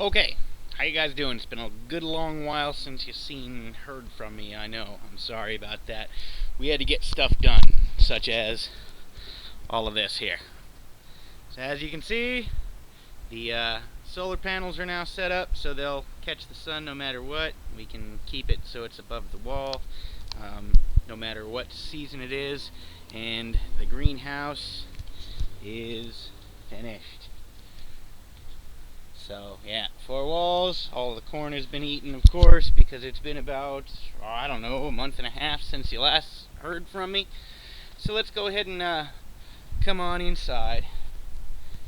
Okay, how you guys doing? It's been a good long while since you've seen and heard from me. I know. I'm sorry about that. We had to get stuff done, such as all of this here. So as you can see, the solar panels are now set up so they'll catch the sun no matter what. We can keep it so it's above the wall, no matter what season it is. And the greenhouse is finished. So yeah, 4 walls. All the corn has been eaten, of course, because it's been about, I don't know, a month and a half since you last heard from me. So let's go ahead and come on inside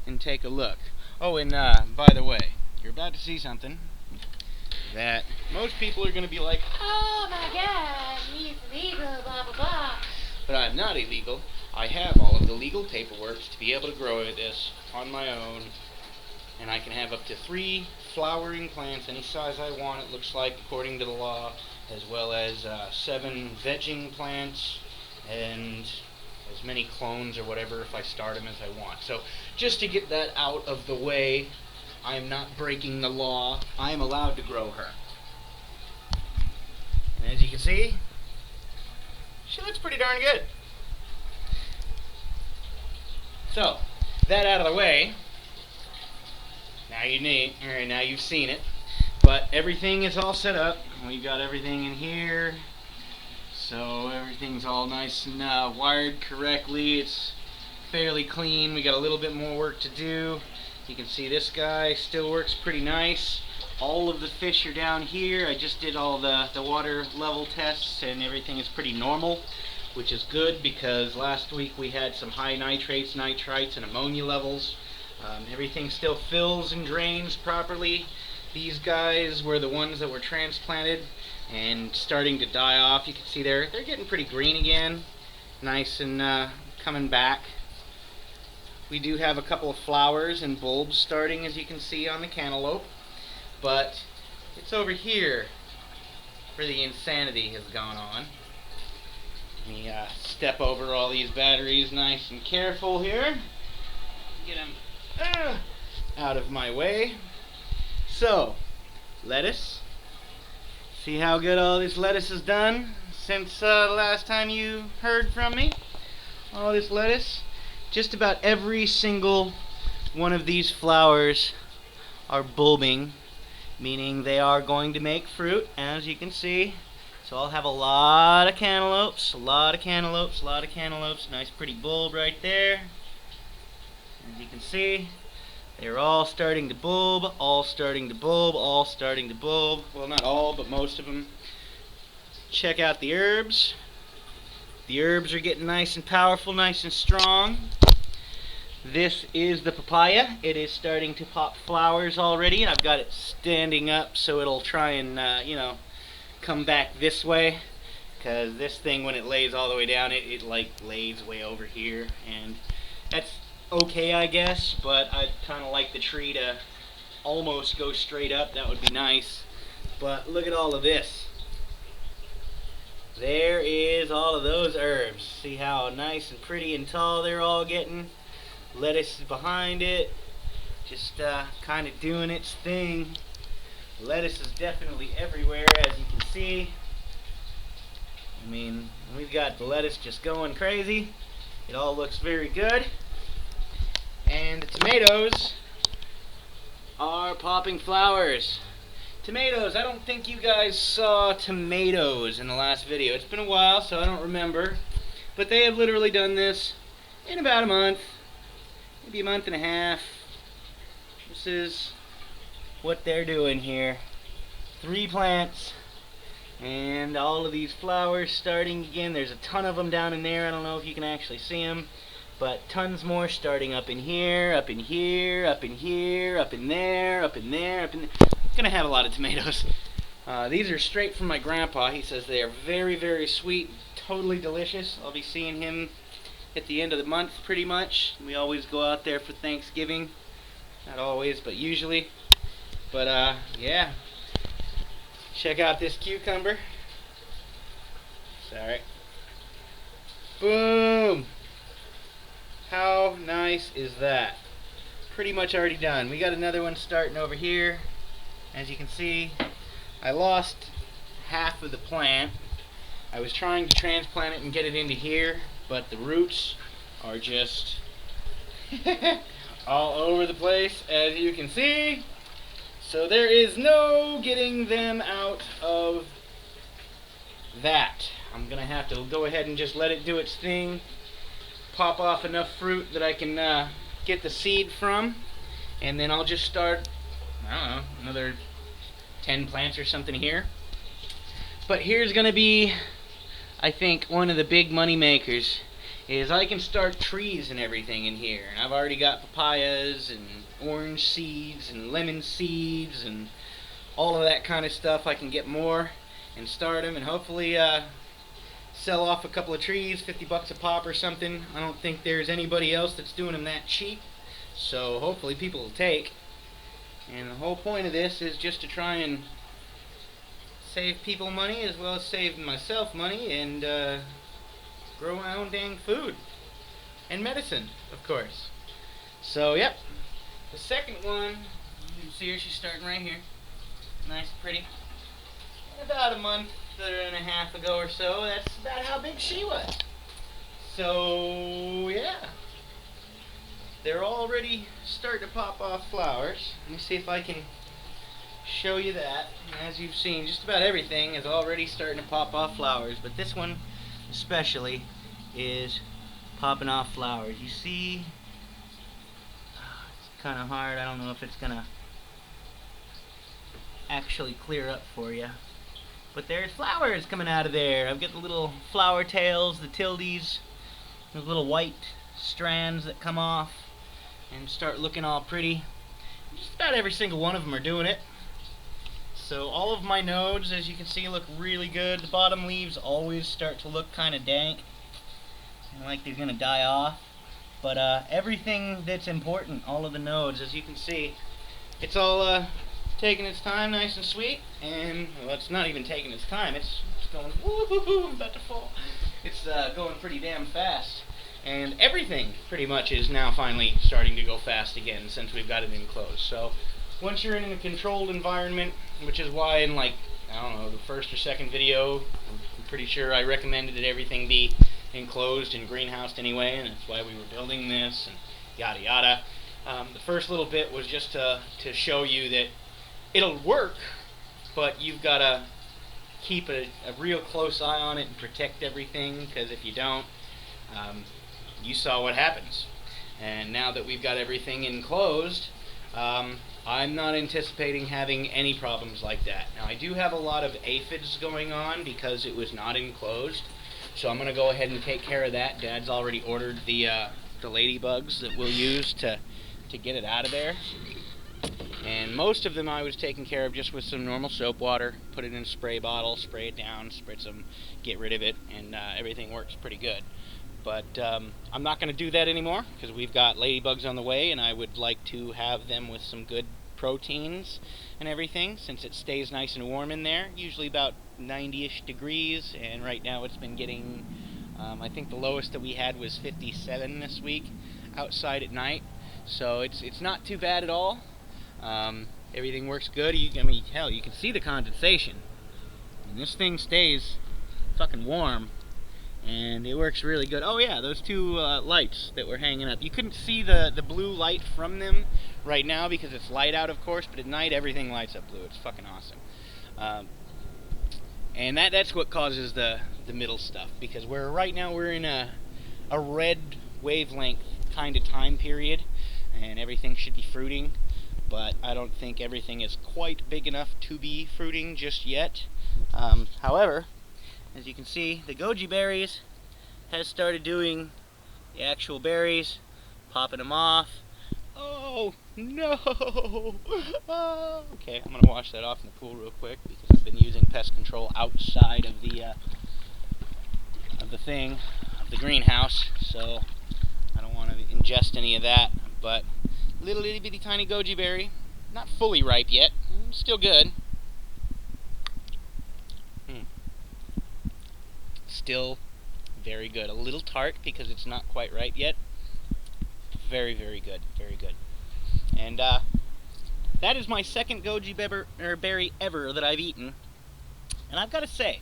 and take a look. Oh, and by the way, you're about to see something that most people are going to be like, Oh my god, he's illegal, blah blah blah. but I'm not illegal. I have all of the legal paperwork to be able to grow this on my own. And I can have up to 3 flowering plants, any size I want, it looks like, according to the law, as well as 7 vegging plants, and as many clones or whatever if I start them as I want. So just to get that out of the way, I am not breaking the law. I am allowed to grow her. And as you can see, she looks pretty darn good. So, that out of the way, now you've seen it, but everything is all set up. We got everything in here, so everything's all nice and wired correctly. It's fairly clean. We got a little bit more work to do. You can see this guy still works pretty nice. All of the fish are down here. I just did all the water level tests and everything is pretty normal, which is good because last week we had some high nitrates, nitrites, and ammonia levels. Everything still fills and drains properly. These guys were the ones that were transplanted and starting to die off. You can see they're getting pretty green again, nice and coming back. We do have a couple of flowers and bulbs starting, as you can see on the cantaloupe, but it's over here where the insanity has gone on. Let me step over all these batteries nice and careful here. Get them out of my way. So, lettuce. See how good all this lettuce has done since the last time you heard from me? All this lettuce. Just about every single one of these flowers are bulbing, meaning they are going to make fruit, as you can see. So I'll have a lot of cantaloupes, a lot of cantaloupes, a lot of cantaloupes. Nice pretty bulb right there. As you can see, they're all starting to bulb, all starting to bulb, all starting to bulb. Well, not all, but most of them. Check out the herbs. The herbs are getting nice and powerful, nice and strong. This is the papaya. It is starting to pop flowers already, and I've got it standing up so it'll try and, come back this way. Because this thing, when it lays all the way down, it like lays way over here, and that's okay, I guess, but I'd kind of like the tree to almost go straight up. That would be nice. But look at all of this. There is all of those herbs. See how nice and pretty and tall they're all getting? Lettuce is behind it, just kind of doing its thing. Lettuce is definitely everywhere, as you can see. I mean, we've got the lettuce just going crazy. It all looks very good. And the tomatoes are popping flowers. Tomatoes, I don't think you guys saw tomatoes in the last video. It's been a while, so I don't remember. But they have literally done this in about a month, maybe a month and a half. This is what they're doing here. 3 plants, and all of these flowers starting again. There's a ton of them down in there. I don't know if you can actually see them. But tons more starting up in here, up in here, up in here, up in there, up in there, up in there. I'm gonna have a lot of tomatoes. These are straight from my grandpa. He says they are very, very sweet, totally delicious. I'll be seeing him at the end of the month pretty much. We always go out there for Thanksgiving. Not always, but usually. But yeah. Check out this cucumber. Sorry. Boom! How nice is that? Pretty much already done. We got another one starting over here. As you can see, I lost half of the plant. I was trying to transplant it and get it into here, but the roots are just all over the place, as you can see. So there is no getting them out of that. I'm gonna have to go ahead and just let it do its thing, pop off enough fruit that I can get the seed from, and then I'll just start, I don't know, another 10 plants or something here. But here's gonna be, I think, one of the big money makers, is I can start trees and everything in here. And I've already got papayas and orange seeds and lemon seeds and all of that kind of stuff. I can get more and start them and hopefully sell off a couple of trees, 50 bucks a pop or something. I don't think there's anybody else that's doing them that cheap, so hopefully people will take. And the whole point of this is just to try and save people money as well as save myself money and grow my own dang food and medicine, of course. So yep, the second one, you can see her, she's starting right here, nice and pretty. About a month and a half ago or so, that's about how big she was. So yeah, they're already starting to pop off flowers. Let me see if I can show you that. As you've seen, just about everything is already starting to pop off flowers, but this one especially is popping off flowers. You see, it's kind of hard. I don't know if it's gonna actually clear up for you, but there's flowers coming out of there. I've got the little flower tails, the tildes, those little white strands that come off and start looking all pretty. Just about every single one of them are doing it. So all of my nodes, as you can see, look really good. The bottom leaves always start to look kind of dank and like they're going to die off. But everything that's important, all of the nodes, as you can see, it's all taking its time, nice and sweet. And, well, it's not even taking its time. It's going, woo-hoo-hoo, I'm about to fall. It's going pretty damn fast. And everything pretty much is now finally starting to go fast again since we've got it enclosed. So once you're in a controlled environment, which is why in, like, I don't know, the first or second video, I'm pretty sure I recommended that everything be enclosed and greenhoused anyway, and that's why we were building this and yada yada. The first little bit was just to show you that it'll work, but you've got to keep a real close eye on it and protect everything, because if you don't, you saw what happens. And now that we've got everything enclosed, I'm not anticipating having any problems like that. Now, I do have a lot of aphids going on because it was not enclosed, so I'm going to go ahead and take care of that. Dad's already ordered the ladybugs that we'll use to get it out of there. And most of them I was taking care of just with some normal soap water, put it in a spray bottle, spray it down, spritz them, get rid of it, and everything works pretty good. But I'm not going to do that anymore because we've got ladybugs on the way, and I would like to have them with some good proteins and everything, since it stays nice and warm in there, usually about 90-ish degrees, and right now it's been getting, I think the lowest that we had was 57 this week outside at night, so it's not too bad at all. Everything works good. I mean, hell, you can see the condensation, and this thing stays fucking warm, and it works really good. Oh yeah, those two lights that were hanging up, you couldn't see the blue light from them right now because it's light out, of course, but at night everything lights up blue. It's fucking awesome. And that's what causes the middle stuff, because right now we're in a red wavelength kind of time period, and everything should be fruiting, but I don't think everything is quite big enough to be fruiting just yet. However, as you can see, the goji berries has started doing the actual berries, popping them off. Oh no! Oh. Okay, I'm gonna wash that off in the pool real quick because I've been using pest control outside of the greenhouse, so I don't want to ingest any of that. But little itty bitty tiny goji berry, not fully ripe yet, still good. Still very good. A little tart because it's not quite ripe yet. Very, very good. Very good. And that is my second goji berry ever that I've eaten. And I've got to say,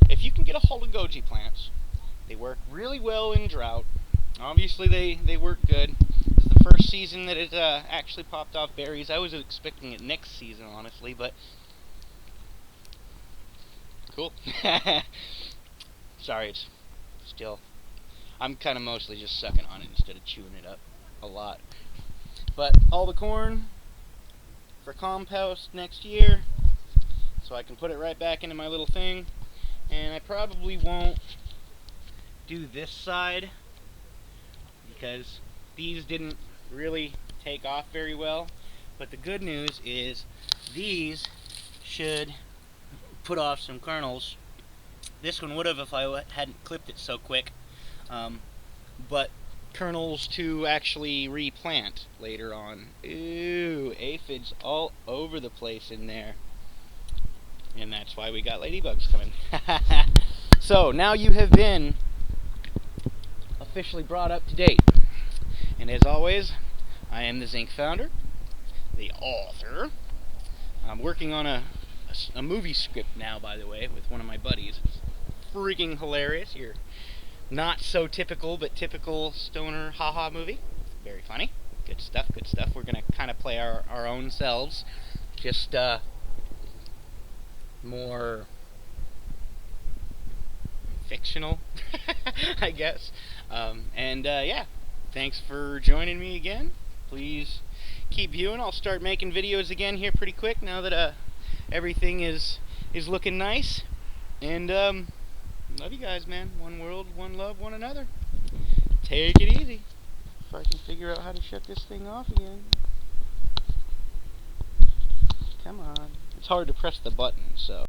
if you can get a hold of goji plants, they work really well in drought. Obviously, they work good. It's the first season that it actually popped off berries. I was expecting it next season, honestly, but cool. Sorry, it's still... I'm kind of mostly just sucking on it instead of chewing it up a lot. But all the corn for compost next year, so I can put it right back into my little thing. And I probably won't do this side because these didn't really take off very well. But the good news is these should put off some kernels. This one would have if I hadn't clipped it so quick. But kernels to actually replant later on. Ooh, aphids all over the place in there. And that's why we got ladybugs coming. So, now you have been officially brought up to date. And as always, I am the Zinc founder, the author. I'm working on a movie script now, by the way, with one of my buddies. It's freaking hilarious. You're not so typical, but typical stoner haha movie. Very funny. Good stuff, good stuff. We're going to kind of play our own selves. Just more fictional, I guess. Yeah, thanks for joining me again. Please keep viewing. I'll start making videos again here pretty quick now that everything is looking nice. And love you guys, man. One world, one love, one another. Take it easy. If I can figure out how to shut this thing off again. Come on. It's hard to press the button, so...